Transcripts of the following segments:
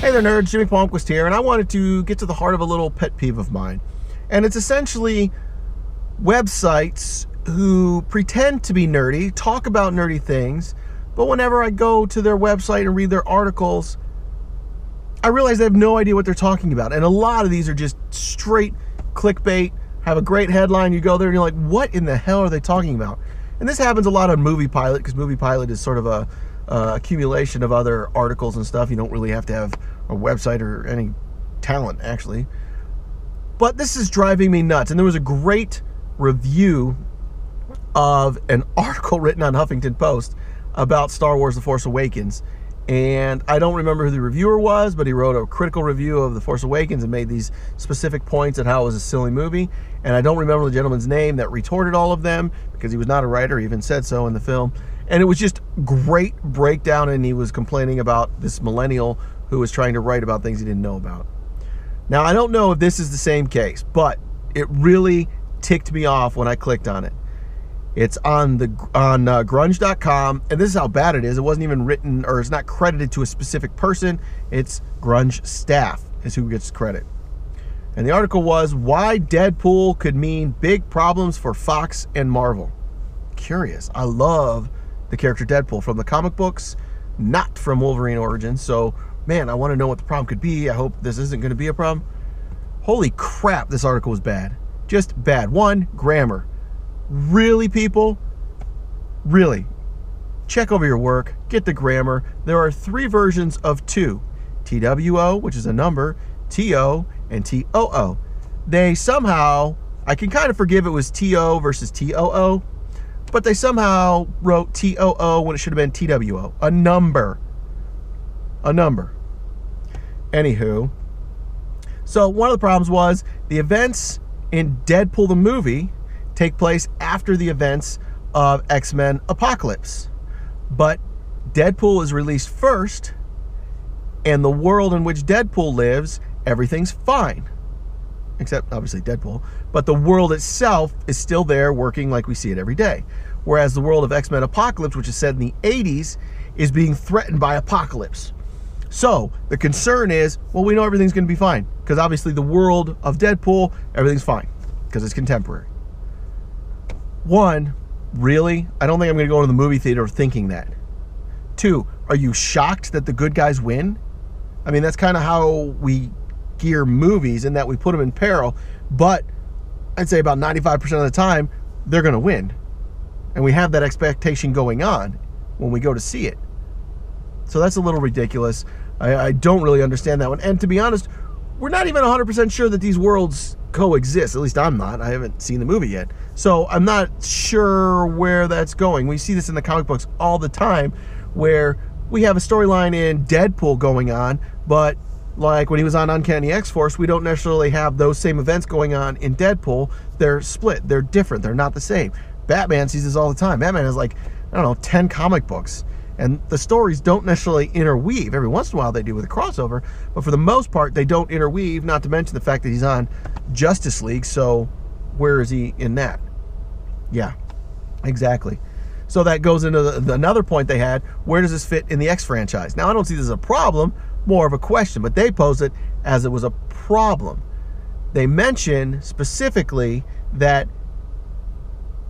Hey there, nerds. Jimmy Palmquist here, and I wanted to get to the heart of a little pet peeve of mine. And it's essentially websites who pretend to be nerdy, talk about nerdy things, but whenever I go to their website and read their articles, I realize they have no idea what they're talking about. And a lot of these are just straight clickbait, have a great headline, you go there and you're like, what in the hell are they talking about? And this happens a lot on Movie Pilot, because Movie Pilot is sort of a accumulation of other articles and stuff. You don't really have to have a website or any talent, actually. But this is driving me nuts. And there was a great review of an article written on Huffington Post about Star Wars The Force Awakens. And I don't remember who the reviewer was, but he wrote a critical review of The Force Awakens and made these specific points at how it was a silly movie. And I don't remember the gentleman's name that retorted all of them, because he was not a writer. He even said so in the film. And it was just great breakdown, and he was complaining about this millennial who was trying to write about things he didn't know about. Now, I don't know if this is the same case, but it really ticked me off when I clicked on it. It's on grunge.com, and this is how bad it is. It wasn't even written, or it's not credited to a specific person. It's Grunge staff is who gets credit. And the article was, why Deadpool could mean big problems for Fox and Marvel. Curious. I love the character Deadpool from the comic books, not from Wolverine Origins. So, man, I want to know what the problem could be. I hope this isn't going to be a problem. Holy crap, this article was bad. Just bad. One, grammar. Really, people? Really? Check over your work. Get the grammar. There are 3 versions of two. TWO, which is a number, TO, and TOO. They somehow, I can kind of forgive it was TO versus TOO, but they somehow wrote TOO when it should have been TWO. A number. A number. Anywho, so one of the problems was the events in Deadpool the movie take place after the events of X-Men Apocalypse. But Deadpool is released first, and the world in which Deadpool lives, everything's fine. Except, obviously, Deadpool. But the world itself is still there working like we see it every day. Whereas the world of X-Men Apocalypse, which is set in the 80s, is being threatened by Apocalypse. So, the concern is, well, we know everything's going to be fine. Because obviously the world of Deadpool, everything's fine. Because it's contemporary. One, really? I don't think I'm going to go into the movie theater thinking that. 2, are you shocked that the good guys win? I mean, that's kind of how we gear movies, in that we put them in peril, but I'd say about 95% of the time, they're going to win. And we have that expectation going on when we go to see it. So that's a little ridiculous. I don't really understand that one. And to be honest, we're not even 100% sure that these worlds coexist. At least I'm not. I haven't seen the movie yet. So I'm not sure where that's going. We see this in the comic books all the time, where we have a storyline in Deadpool going on, but like when he was on Uncanny X-Force, we don't necessarily have those same events going on in Deadpool. They're split. They're different. They're not the same. Batman sees this all the time. Batman has like, I don't know, 10 comic books. And the stories don't necessarily interweave. Every once in a while they do with a crossover, but for the most part they don't interweave, not to mention the fact that he's on Justice League, so where is he in that? Yeah, exactly. So that goes into another point they had, where does this fit in the X franchise? Now, I don't see this as a problem, more of a question, but they pose it as it was a problem. They mention specifically that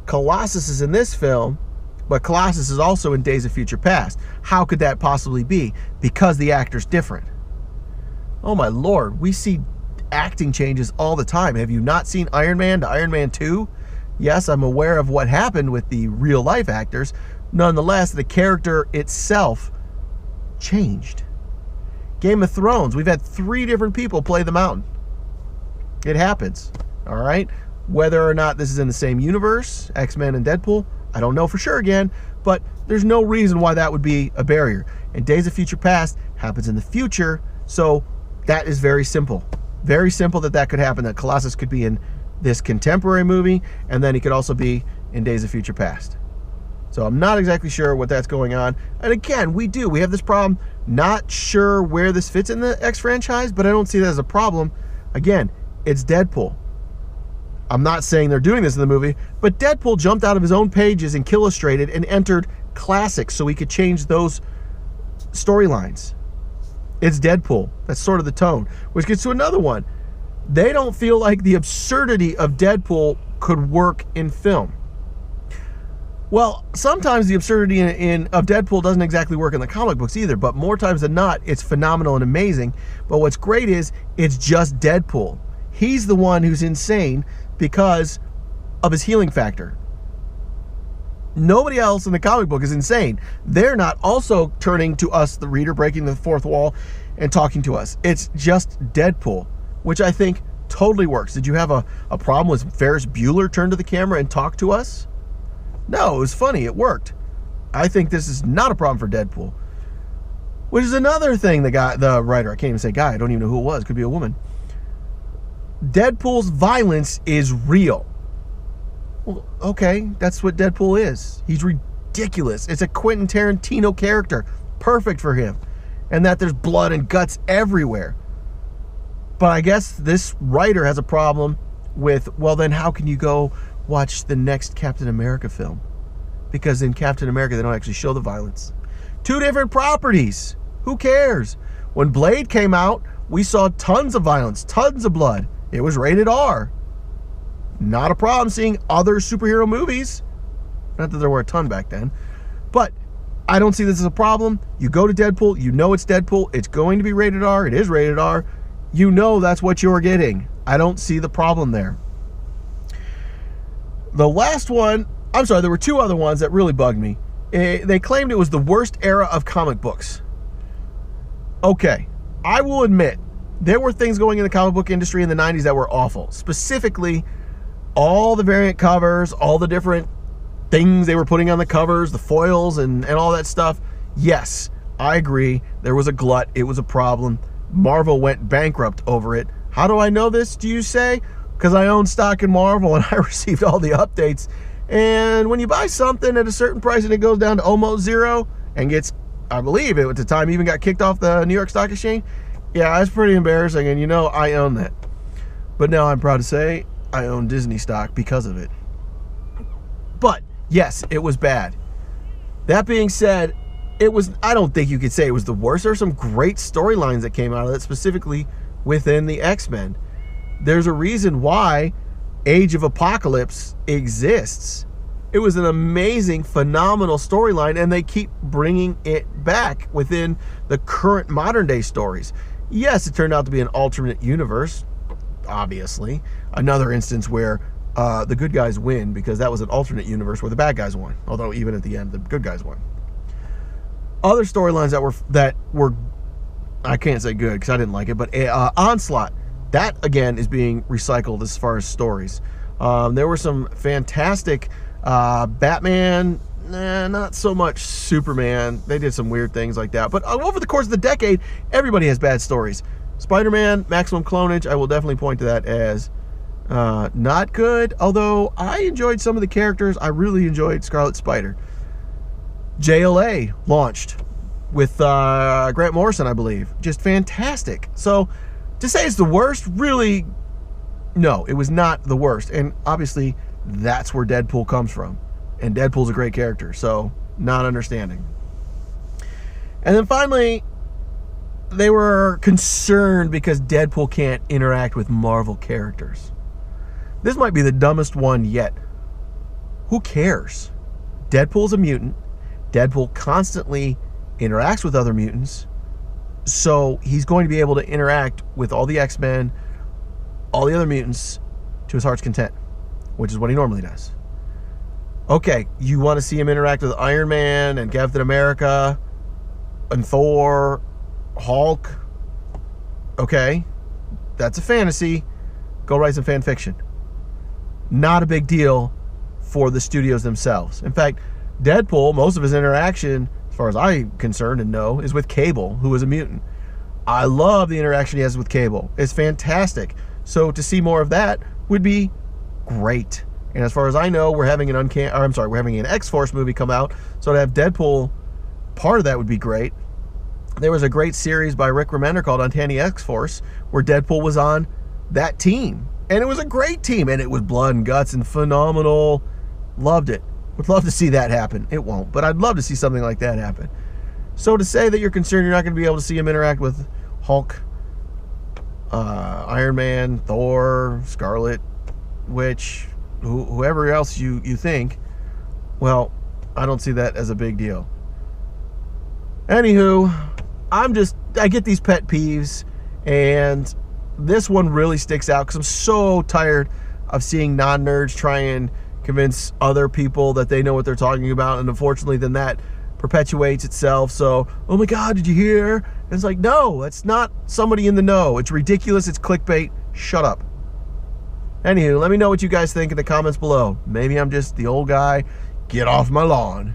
Colossus is in this film, but Colossus is also in Days of Future Past. How could that possibly be? Because the actor's different. Oh my Lord, we see acting changes all the time. Have you not seen Iron Man to Iron Man 2? Yes, I'm aware of what happened with the real life actors. Nonetheless, the character itself changed. Game of Thrones, we've had 3 different people play the Mountain. It happens, all right? Whether or not this is in the same universe, X-Men and Deadpool, I don't know for sure again, but there's no reason why that would be a barrier. And Days of Future Past happens in the future, so that is very simple. Very simple that could happen, that Colossus could be in this contemporary movie, and then he could also be in Days of Future Past. So I'm not exactly sure what that's going on. And again, we have this problem, not sure where this fits in the X franchise, but I don't see that as a problem. Again, it's Deadpool. I'm not saying they're doing this in the movie, but Deadpool jumped out of his own pages and Illustrated and entered classics so he could change those storylines. It's Deadpool. That's sort of the tone. Which gets to another one. They don't feel like the absurdity of Deadpool could work in film. Well, sometimes the absurdity of Deadpool doesn't exactly work in the comic books either, but more times than not, it's phenomenal and amazing. But what's great is it's just Deadpool. He's the one who's insane because of his healing factor. Nobody else in the comic book is insane. They're not also turning to us, the reader, breaking the fourth wall and talking to us. It's just Deadpool, which I think totally works. Did you have a problem with Ferris Bueller turn to the camera and talk to us? No, it was funny. It worked. I think this is not a problem for Deadpool. Which is another thing the writer, I can't even say guy, I don't even know who it was, could be a woman. Deadpool's violence is real. Well, okay, that's what Deadpool is. He's ridiculous. It's a Quentin Tarantino character. Perfect for him. And that there's blood and guts everywhere. But I guess this writer has a problem with, well, then how can you go watch the next Captain America film? Because in Captain America, they don't actually show the violence. Two different properties. Who cares? When Blade came out, we saw tons of violence, tons of blood. It was rated R. Not a problem seeing other superhero movies. Not that there were a ton back then. But I don't see this as a problem. You go to Deadpool, you know it's Deadpool. It's going to be rated R. It is rated R. You know that's what you're getting. I don't see the problem there. The last one, I'm sorry, there were two other ones that really bugged me. They claimed it was the worst era of comic books. Okay, I will admit, there were things going in the comic book industry in the 90s that were awful. Specifically, all the variant covers, all the different things they were putting on the covers, the foils and all that stuff. Yes, I agree. There was a glut. It was a problem. Marvel went bankrupt over it. How do I know this, do you say? Because I own stock in Marvel and I received all the updates. And when you buy something at a certain price and it goes down to almost zero and gets, I believe it at the time, even got kicked off the New York Stock Exchange. Yeah, that's pretty embarrassing. And you know, I own that. But now I'm proud to say I own Disney stock because of it. But yes, it was bad. That being said, I don't think you could say it was the worst. There are some great storylines that came out of it, specifically within the X-Men. There's a reason why Age of Apocalypse exists. It was an amazing, phenomenal storyline, and they keep bringing it back within the current modern day stories. Yes, it turned out to be an alternate universe, obviously. Another instance where the good guys win, because that was an alternate universe where the bad guys won. Although even at the end, the good guys won. Other storylines that were I can't say good because I didn't like it, but Onslaught, that again is being recycled as far as stories. There were some fantastic Batman, not so much Superman. They did some weird things like that. But over the course of the decade, everybody has bad stories. Spider-Man, Maximum Clonage, I will definitely point to that as not good, although I enjoyed some of the characters. I really enjoyed Scarlet Spider. JLA launched with Grant Morrison, I believe. Just fantastic. So to say it's the worst, really, no, it was not the worst. And obviously, that's where Deadpool comes from. And Deadpool's a great character, so not understanding. And then finally, they were concerned because Deadpool can't interact with Marvel characters. This might be the dumbest one yet. Who cares? Deadpool's a mutant. Deadpool constantly interacts with other mutants, so he's going to be able to interact with all the X-Men, all the other mutants, to his heart's content, which is what he normally does. Okay, you want to see him interact with Iron Man and Captain America and Thor, Hulk? Okay, that's a fantasy. Go write some fan fiction. Not a big deal for the studios themselves. In fact, Deadpool, most of his interaction, as far as I'm concerned and know, is with Cable, who is a mutant. I love the interaction he has with Cable. It's fantastic. So to see more of that would be great. And as far as I know, we're having an X-Force movie come out. So to have Deadpool, part of that would be great. There was a great series by Rick Remender called Uncanny X-Force, where Deadpool was on that team. And it was a great team. And it was blood and guts and phenomenal. Loved it. Would love to see that happen. It won't, but I'd love to see something like that happen. So to say that you're concerned you're not going to be able to see him interact with Hulk, Iron Man, Thor, Scarlet Witch, whoever else you think, well, I don't see that as a big deal. Anywho, I get these pet peeves, and this one really sticks out because I'm so tired of seeing non-nerds try and convince other people that they know what they're talking about, and unfortunately then that perpetuates itself. So, oh my God, did you hear? And it's like, no, that's not somebody in the know. It's ridiculous. It's clickbait. Shut up. Anywho, let me know what you guys think in the comments below. Maybe I'm just the old guy. Get off my lawn.